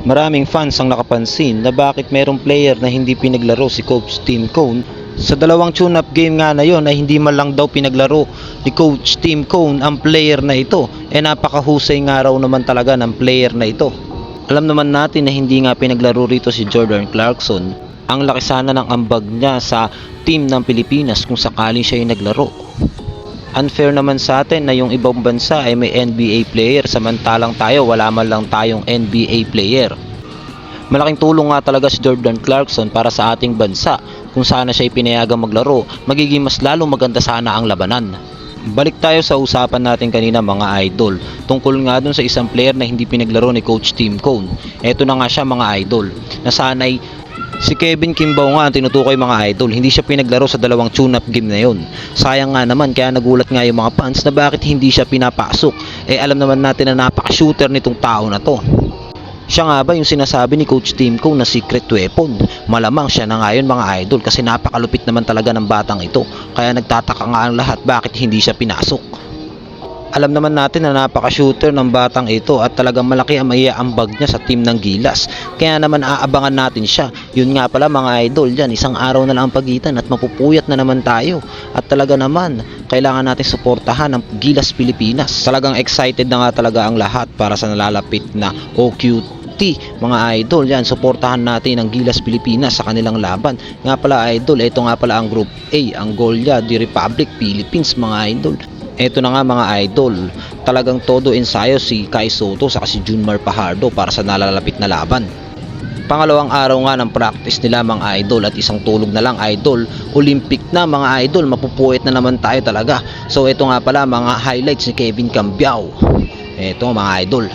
Maraming fans ang nakapansin na bakit merong player na hindi pinaglaro si Coach Tim Cone. Sa dalawang tune-up game nga na yon ay hindi man lang daw pinaglaro ni Coach Tim Cone ang player na ito. Napakahusay nga raw naman talaga ng player na ito. Alam naman natin na hindi nga pinaglaro rito si Jordan Clarkson. Ang laki sana ng ambag niya sa team ng Pilipinas kung sakaling siya ay naglaro. Unfair naman sa atin na yung ibang bansa ay may NBA player samantalang tayo wala man lang tayong NBA player. Malaking tulong nga talaga si Jordan Clarkson para sa ating bansa. Kung sana siya pinayagang maglaro, magiging mas lalo maganda sana ang labanan. Balik tayo sa usapan natin kanina mga idol. Tungkol nga dun sa isang player na hindi pinaglaro ni Coach Tim Cone. Eto na nga siya mga idol. Nasanay si Kevin Kimbaw nga ang tinutukoy mga idol. Hindi siya pinaglaro sa dalawang tune-up game na yon. Sayang nga naman kaya nagulat nga yung mga fans na bakit hindi siya pinapasok. Alam naman natin na napaka-shooter nitong tao na to. Siya nga ba yung sinasabi ni Coach Tim Cone na secret weapon? Malamang siya na nga yun mga idol kasi napakalupit naman talaga ng batang ito. Kaya nagtataka nga ang lahat bakit hindi siya pinasok. Alam naman natin na napaka-shooter ng batang ito at talagang malaki ang maiaambag niya sa team ng Gilas. Kaya naman aabangan natin siya. Yun nga pala mga idol dyan, isang araw na lang ang pagitan at mapupuyat na naman tayo. At talaga naman, kailangan natin suportahan ang Gilas Pilipinas. Talagang excited na nga talaga ang lahat para sa nalalapit na OQT. Mga idol yan, suportahan natin ang Gilas Pilipinas sa kanilang laban. Nga pala idol, ito nga pala ang Group A, ang Golyad Republic Philippines mga idol. Eto na nga mga idol, talagang todo ensayo si Kai Sotto saka si Junmar Fajardo para sa nalalapit na laban. Pangalawang araw nga ng practice nila mga idol at isang tulog na lang idol. Olympic na mga idol, mapupuwit na naman tayo talaga. So ito nga pala mga highlights ni Kevin Cambiao. Eto mga idol.